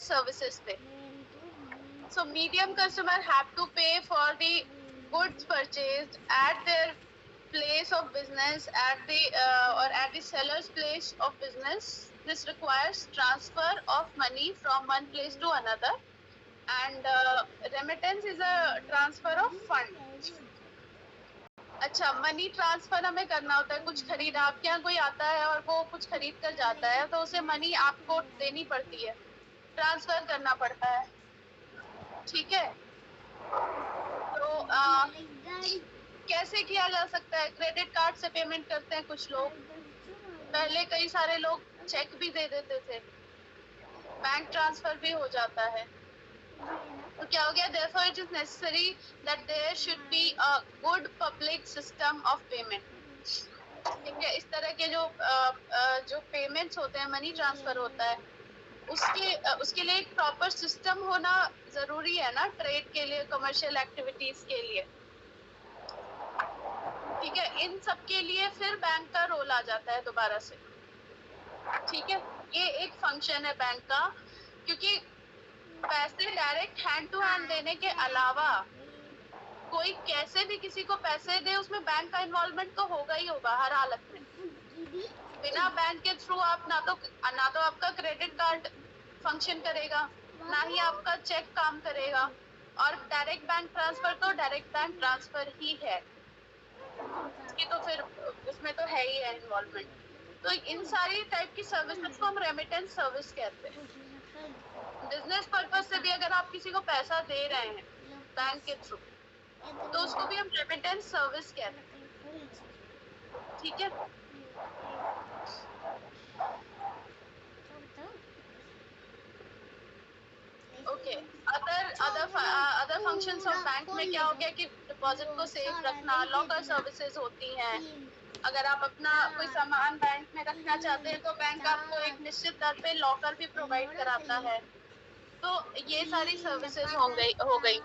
Services पे। So medium customer have to pay for the goods purchased at their place of business, at the seller's place of business. This requires transfer of money from one place to another, and remittance is a transfer of fund. अच्छा, money transfer हमें करना होता है, कुछ खरीद, आपके यहाँ कोई आता है और वो कुछ खरीद कर जाता है, तो उसे मनी आपको देनी पड़ती है, ट्रांसफर करना पड़ता है, ठीक है। तो कैसे किया जा सकता है? क्रेडिट कार्ड से पेमेंट करते हैं कुछ लोग, पहले कई सारे लोग चेक भी दे देते थे, बैंक ट्रांसफर भी हो जाता है। तो क्या हो गया? Therefore it is necessary that there should be a good public system of payment. ठीक है, इस तरह के जो पेमेंट्स होते हैं, मनी ट्रांसफर होता है, उसके लिए एक प्रॉपर सिस्टम होना जरूरी है ना, ट्रेड के लिए, कमर्शियल एक्टिविटीज के लिए, ठीक है। इन सब के लिए फिर बैंक का रोल आ जाता है दोबारा से, ठीक है। ये एक फंक्शन है बैंक का, क्योंकि पैसे डायरेक्ट हैंड टू हैंड देने के अलावा कोई कैसे भी किसी को पैसे दे, उसमें बैंक का इन्वॉल्वमेंट तो होगा ही होगा हर हालत में। बिना बैंक के थ्रू आप ना तो आपका क्रेडिट कार्ड फंक्शन करेगा, ना ही आपका चेक काम करेगा, और डायरेक्ट बैंक ट्रांसफर तो डायरेक्ट बैंक ट्रांसफर ही है, इसकी तो फिर उसमें तो है ही है इन्वॉल्वमेंट। तो इन सारी टाइप की सर्विसेज को हम रेमिटेंस सर्विस कहते हैं। बिजनेस पर्पज से भी अगर आप किसी को पैसा दे रहे हैं बैंक के थ्रू, तो उसको भी हम रेमिटेंस सर्विस कहते हैं, ठीक है। Okay, other functions of bank में क्या हो गया कि डिपॉजिट को सेफ रखना, लॉकर सर्विसेज होती हैं। अगर आप अपना कोई सामान बैंक में रखना चाहते हैं तो बैंक आपको एक निश्चित दर पे लॉकर भी प्रोवाइड कराता है। तो ये सारी सर्विसेज हो गई।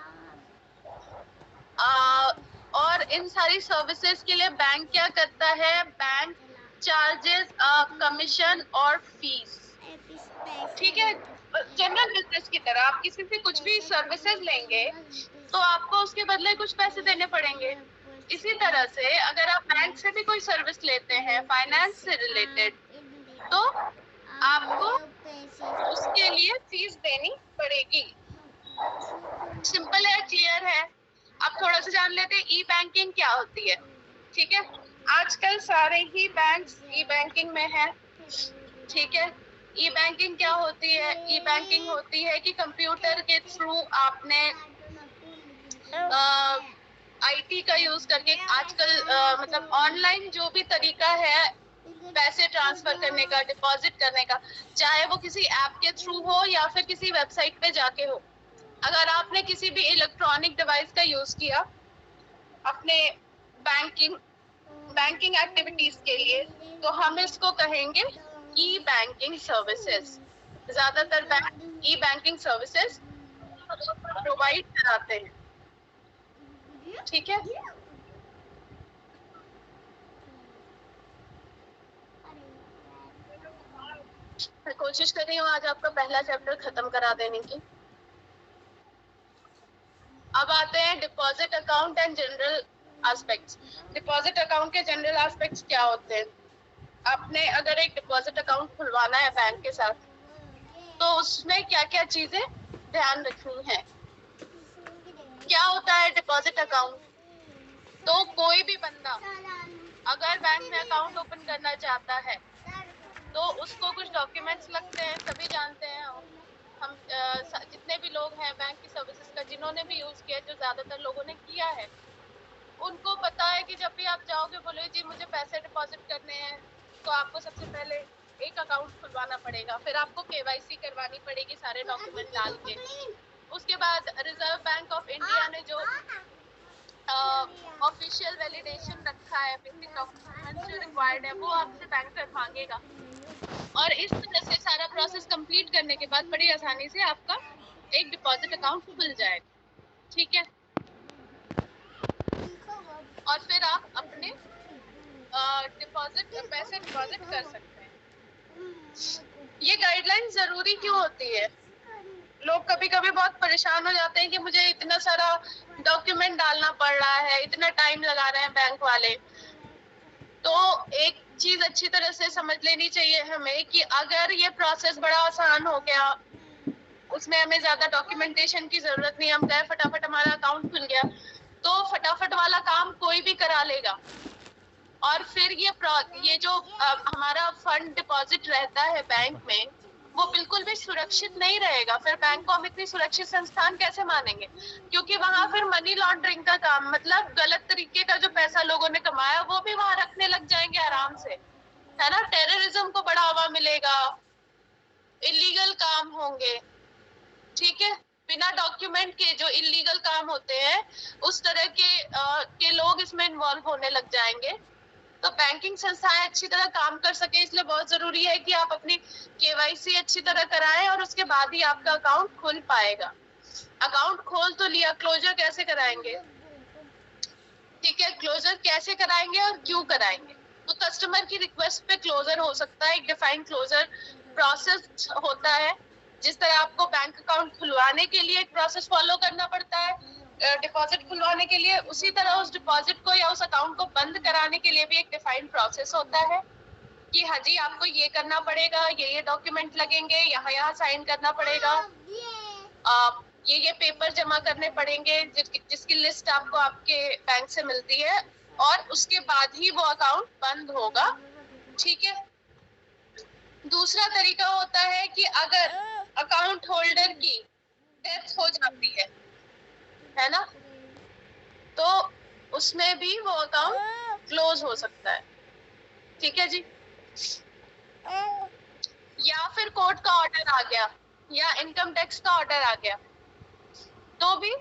और इन सारी सर्विसेज के लिए बैंक क्या करता है? बैंक चार्जेस कमीशन और फीस, ठीक है। जनरल बिजनेस की तरह आप किसी से कुछ भी सर्विसेज लेंगे तो आपको उसके बदले कुछ पैसे देने पड़ेंगे। इसी तरह से अगर आप बैंक से भी कोई सर्विस लेते हैं फाइनेंस से रिलेटेड, तो आपको उसके लिए फीस देनी पड़ेगी। सिंपल है, क्लियर है। अब थोड़ा सा जान लेते हैं ई बैंकिंग क्या होती है, ठीक है। आजकल सारे ही बैंक्स ई बैंकिंग में है, ठीक है। ई बैंकिंग क्या होती है? ई बैंकिंग होती है कि कंप्यूटर के थ्रू आपने आईटी का यूज करके आजकल मतलब ऑनलाइन जो भी तरीका है पैसे ट्रांसफर करने का, डिपॉजिट करने का, चाहे वो किसी ऐप के थ्रू हो या फिर किसी वेबसाइट पे जाके हो, अगर आपने किसी भी इलेक्ट्रॉनिक डिवाइस का यूज किया अपने बैंकिंग एक्टिविटीज के लिए, तो हम इसको कहेंगे ई बैंकिंग सर्विसेज। ज्यादातर बैंक ई बैंकिंग सर्विसेज प्रोवाइड कराते हैं, ठीक है। मैं कोशिश कर रही हूँ आज आपका पहला चैप्टर खत्म करा देने की। अब आते हैं deposit account and general aspects. Deposit account के जनरल एस्पेक्ट्स क्या होते हैं? आपने अगर एक डिपॉजिट अकाउंट खुलवाना है बैंक के साथ, तो उसमें क्या क्या चीजें ध्यान रखनी है। क्या होता है डिपॉजिट अकाउंट? तो कोई भी बंदा अगर बैंक में अकाउंट ओपन करना चाहता है तो उसको कुछ डॉक्यूमेंट्स लगते हैं, सभी जानते हैं हम जितने भी लोग हैं बैंक की सर्विसेज का जिन्होंने भी यूज किया, जो ज्यादातर लोगों ने किया है, उनको पता है कि जब भी आप जाओगे बोले जी मुझे पैसे डिपॉजिट करने हैं, तो आपको सबसे पहले एक अकाउंट खुलवाना पड़ेगा, फिर आपको केवाईसी करवानी पड़ेगी सारे डॉक्यूमेंट डाल के। उसके बाद रिजर्व बैंक ऑफ इंडिया ने जो ऑफिशियल वैलिडेशन रखा है, बेसिक डॉक्यूमेंट जो रिक्वायर्ड है वो आपसे बैंक कर मांगेगा, और इस तरह से सारा प्रोसेस कंप्लीट करने के बाद बड़ी आसानी से आपका एक डिपॉजिट अकाउंट खुल जाएगा, ठीक है। और फिर आप अपने पैसे डिपॉजिट कर सकते हैं। ये गाइडलाइन जरूरी क्यों होती है? लोग कभी कभी बहुत परेशान हो जाते हैं कि मुझे इतना सारा डॉक्यूमेंट डालना पड़ रहा है, इतना टाइम लगा रहे हैं बैंक वाले। तो एक चीज अच्छी तरह से समझ लेनी चाहिए हमें कि अगर ये प्रोसेस बड़ा आसान हो गया, उसमें हमें ज्यादा डॉक्यूमेंटेशन की जरूरत नहीं, हम गए फटाफट हमारा अकाउंट खुल गया, तो फटाफट वाला काम कोई भी करा लेगा। और फिर ये जो हमारा फंड डिपॉजिट रहता है बैंक में, वो बिल्कुल भी सुरक्षित नहीं रहेगा। फिर बैंक को हम इतनी सुरक्षित संस्थान कैसे मानेंगे? क्योंकि वहां फिर मनी लॉन्ड्रिंग का काम, मतलब गलत तरीके का जो पैसा लोगों ने कमाया वो भी वहां रखने लग जाएंगे आराम से, है ना। टेररिज्म को बढ़ावा मिलेगा, इलीगल काम होंगे, ठीक है। बिना डॉक्यूमेंट के जो इलीगल काम होते हैं, उस तरह के लोग इसमें इन्वॉल्व होने लग जाएंगे। तो बैंकिंग संस्थाएं अच्छी तरह काम कर सके, इसलिए बहुत जरूरी है कि आप अपनी केवाईसी अच्छी तरह कराएं और उसके बाद ही आपका अकाउंट खुल पाएगा। अकाउंट खोल तो लिया, क्लोजर कैसे कराएंगे? ठीक है, क्लोजर कैसे कराएंगे और क्यों कराएंगे? तो कस्टमर की रिक्वेस्ट पे क्लोजर हो सकता है। एक डिफाइंड क्लोजर प्रोसेस होता है। जिस तरह आपको बैंक अकाउंट खुलवाने के लिए एक प्रोसेस फॉलो करना पड़ता है डिपॉजिट खुलवाने के लिए, उसी तरह उस डिपॉजिट को या उस अकाउंट को बंद कराने के लिए भी एक डिफाइंड प्रोसेस होता है कि हाँ जी आपको ये करना पड़ेगा, ये डॉक्यूमेंट लगेंगे, यहाँ साइन करना पड़ेगा, ये पेपर जमा करने पड़ेंगे, जिसकी लिस्ट आपको आपके बैंक से मिलती है, और उसके बाद ही वो अकाउंट बंद होगा, ठीक है। दूसरा तरीका होता है कि अगर अकाउंट होल्डर की डेथ हो जाती है ना, तो उसमें भी वो अकाउंट क्लोज हो सकता है, ठीक है जी। या फिर कोर्ट का ऑर्डर आ गया या इनकम टैक्स का ऑर्डर आ गया, तो भी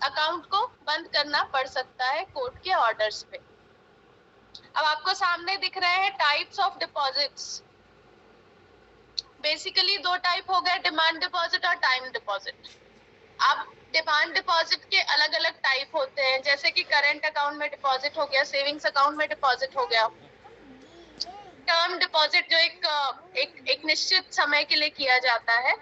अकाउंट को बंद करना पड़ सकता है कोर्ट के ऑर्डर्स पे। अब आपको सामने दिख रहे हैं टाइप्स ऑफ डिपॉजिट्स। बेसिकली दो टाइप हो गए, डिमांड डिपॉजिट और टाइम डिपॉजिट। अब डिमांड डिपॉजिट के अलग अलग टाइप होते हैं, जैसे कि करंट अकाउंट में डिपॉजिट हो गया, सेविंग्स अकाउंट में डिपॉजिट हो गया। टर्म डिपॉजिट जो एक निश्चित समय के लिए किया जाता है,